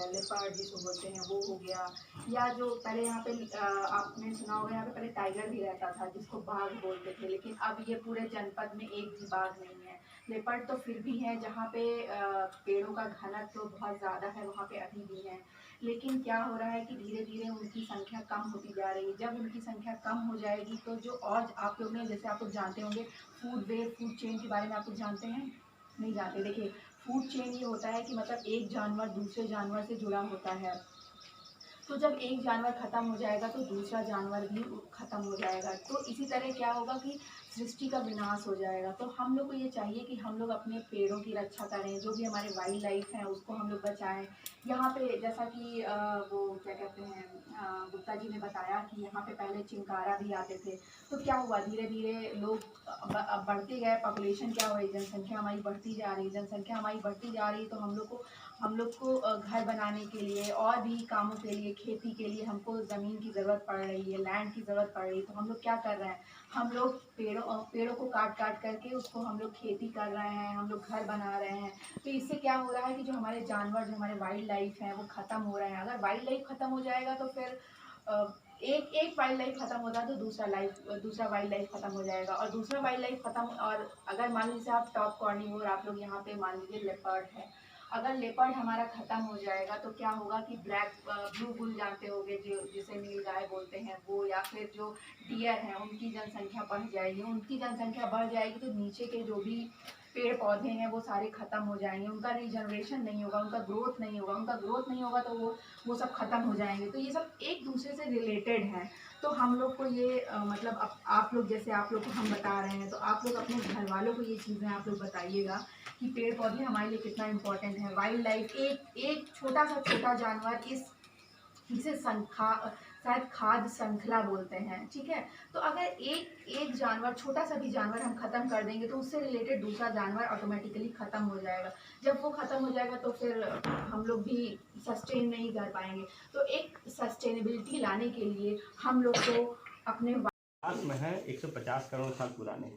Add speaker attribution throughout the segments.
Speaker 1: Leopard जिसको बोलते हैं वो हो गया, या जो पहले यहाँ पे आपने सुना होगा यहाँ पे पहले टाइगर भी रहता था जिसको बाघ बोलते थे, लेकिन अब ये पूरे जनपद में एक भी बाघ नहीं है। लेपर्ड तो फिर भी है, जहाँ पे पेड़ों का घनत्व तो बहुत ज़्यादा है वहाँ पे अभी भी है, लेकिन क्या हो रहा है कि धीरे धीरे उनकी संख्या कम होती जा रही है। जब उनकी संख्या कम हो जाएगी तो जो, और आप लोग ने, जैसे आप लोग जानते होंगे फूड चेन के बारे में आप लोग जानते हैं, नहीं जानते। देखिए फूड चेन ये होता है कि मतलब एक जानवर दूसरे जानवर से जुड़ा होता है, तो जब एक जानवर खत्म हो जाएगा तो दूसरा जानवर भी खत्म हो जाएगा। तो इसी तरह क्या होगा कि सृष्टि का विनाश हो जाएगा। तो हम लोग को ये चाहिए कि हम लोग अपने पेड़ों की रक्षा करें, जो भी हमारे वाइल्ड लाइफ है उसको हम लोग बचाएं। यहाँ पे जैसा कि वो क्या कहते हैं, गुप्ता जी ने बताया कि यहाँ पे पहले चिंकारा भी आते थे, तो क्या हुआ, धीरे धीरे लोग अब बढ़ते गए, पॉपुलेशन क्या हुई, जनसंख्या हमारी बढ़ती जा रही, जनसंख्या हमारी बढ़ती जा रही, तो हम लोग को घर बनाने के लिए और भी कामों के लिए, खेती के लिए हमको ज़मीन की ज़रूरत पड़ रही है, लैंड की ज़रूरत पड़ रही है। तो हम लोग क्या कर रहे हैं, हम लोग पेड़ों को काट काट करके उसको हम लोग खेती कर रहे हैं, हम लोग घर बना रहे हैं। तो इससे क्या हो रहा है कि जो हमारे जानवर, जो हमारे वाइल्ड लाइफ हैं वो ख़त्म हो रहे हैं। अगर वाइल्ड लाइफ ख़त्म हो जाएगा तो फिर एक वाइल्ड लाइफ खत्म होता है तो दूसरा वाइल्ड लाइफ खत्म हो जाएगा, और दूसरा वाइल्ड लाइफ खत्म, और अगर मान लीजिए आप टॉप कॉर्निवोर, आप लोग यहाँ पे मान लीजिए लेपर्ड है, अगर लेपर्ड हमारा खत्म हो जाएगा तो क्या होगा कि ब्लू बुल जानते होंगे, जो जिसे नीलगाय बोलते हैं वो, या फिर जो डियर हैं उनकी जनसंख्या बढ़ जाएगी। उनकी जनसंख्या बढ़ जाएगी तो नीचे के जो भी पेड़ पौधे हैं वो सारे खत्म हो जाएंगे, उनका रीजनरेशन नहीं होगा, उनका ग्रोथ नहीं होगा, तो वो सब खत्म हो जाएंगे। तो ये सब एक दूसरे से रिलेटेड है। तो हम लोग को ये मतलब आप लोग, जैसे आप लोग को हम बता रहे हैं, तो आप लोग अपने घर वालों को ये चीज़ें आप लोग बताइएगा कि पेड़ पौधे हमारे लिए कितना इम्पोर्टेंट है। वाइल्ड लाइफ, एक छोटा जानवर, इसे शायद खाद्य श्रृंखला बोलते हैं, ठीक है। तो अगर एक जानवर, छोटा सा भी जानवर हम खत्म कर देंगे तो उससे रिलेटेड दूसरा जानवर ऑटोमेटिकली खत्म हो जाएगा। जब वो खत्म हो जाएगा तो फिर हम लोग भी सस्टेन नहीं कर पाएंगे। तो एक सस्टेनेबिलिटी लाने के लिए हम लोग को अपने
Speaker 2: में है 150 करोड़ साल पुराने,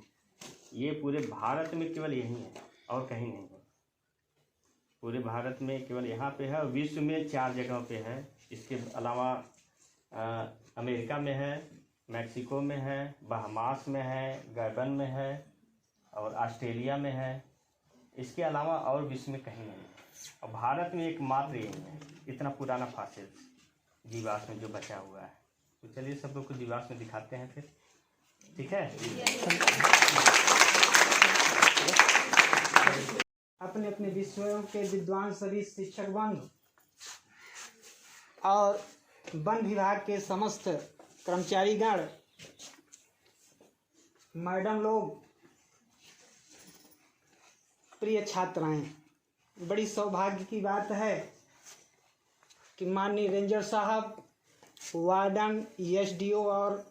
Speaker 2: ये पूरे भारत में केवल यही है और कहीं नहीं है। पूरे भारत में केवल यहाँ पे है, विश्व में 4 जगहों पे है। इसके अलावा अमेरिका में है, मैक्सिको में है, बहामास में है, गैबन में है और ऑस्ट्रेलिया में है। इसके अलावा और विश्व में कहीं नहीं है, और भारत में एकमात्र यही है। इतना पुराना फॉसिल जीवाश्म जो बचा हुआ है। तो चलिए सब लोग को जीवाश्म दिखाते हैं फिर, ठीक है।
Speaker 3: अपने अपने विषयों के विद्वान सभी शिक्षक बंधु और वन विभाग के समस्त कर्मचारीगण, मैडम लोग, प्रिय छात्राएं, बड़ी सौभाग्य की बात है कि माननीय रेंजर साहब, वार्डन, एसडीओ और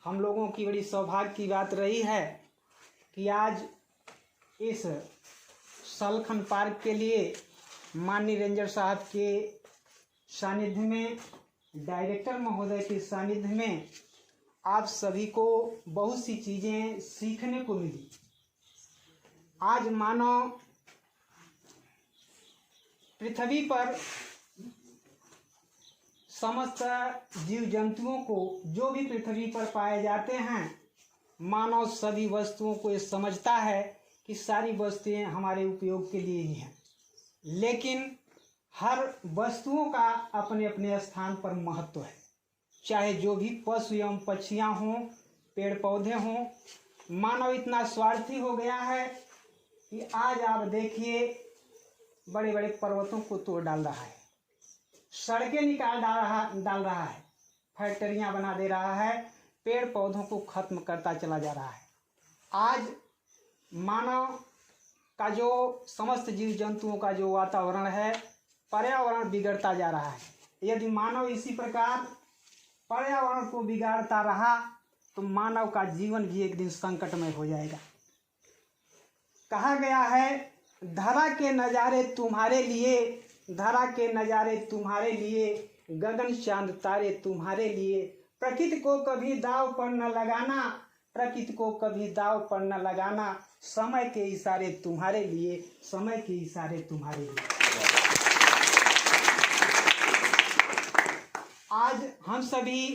Speaker 3: हम लोगों की बड़ी सौभाग्य की बात रही है कि आज इस सलखन पार्क के लिए माननीय रेंजर साहब के सानिध्य में, डायरेक्टर महोदय के सानिध्य में आप सभी को बहुत सी चीज़ें सीखने को मिली। आज मानो पृथ्वी पर समस्त जीव जंतुओं को, जो भी पृथ्वी पर पाए जाते हैं, मानव सभी वस्तुओं को ये समझता है कि सारी वस्तुएं हमारे उपयोग के लिए ही हैं। लेकिन हर वस्तुओं का अपने अपने स्थान पर महत्व है। चाहे जो भी पशु एवं पक्षियाँ हों, पेड़ पौधे हों, मानव इतना स्वार्थी हो गया है कि आज आप देखिए बड़े बड़े पर्वतों को तोड़ डाल रहा है, सड़कें निकाल डाल रहा है, फैक्ट्रियां बना दे रहा है, पेड़ पौधों को खत्म करता चला जा रहा है। आज मानव का जो समस्त जीव जंतुओं का जो वातावरण है, पर्यावरण बिगड़ता जा रहा है। यदि मानव इसी प्रकार पर्यावरण को बिगाड़ता रहा तो मानव का जीवन भी एक दिन संकटमय हो जाएगा। कहा गया है, धरा के नज़ारे तुम्हारे लिए, धरा के नज़ारे तुम्हारे लिए, गगन चांद तारे तुम्हारे लिए। प्रकृति को कभी दाव पर न लगाना, प्रकृति को कभी दाव पर न लगाना, समय के इशारे तुम्हारे लिए, समय के इशारे तुम्हारे लिए। आज हम सभी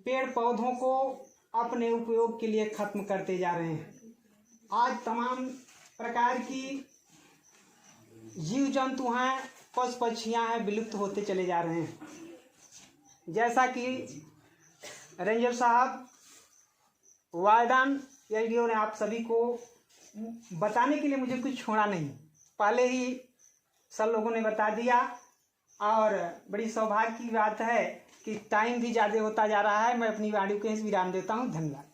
Speaker 3: पेड़ पौधों को अपने उपयोग के लिए खत्म करते जा रहे हैं। आज तमाम प्रकार की जीव जंतु हैं, पशु पक्षियाँ हैं, विलुप्त होते चले जा रहे हैं। जैसा कि रेंजर साहब, वार्डन एलडीओ ने आप सभी को बताने के लिए मुझे कुछ छोड़ा नहीं, पहले ही सब लोगों ने बता दिया। और बड़ी सौभाग्य की बात है कि टाइम भी ज़्यादा होता जा रहा है। मैं अपनी वाणी को विराम देता हूँ। धन्यवाद।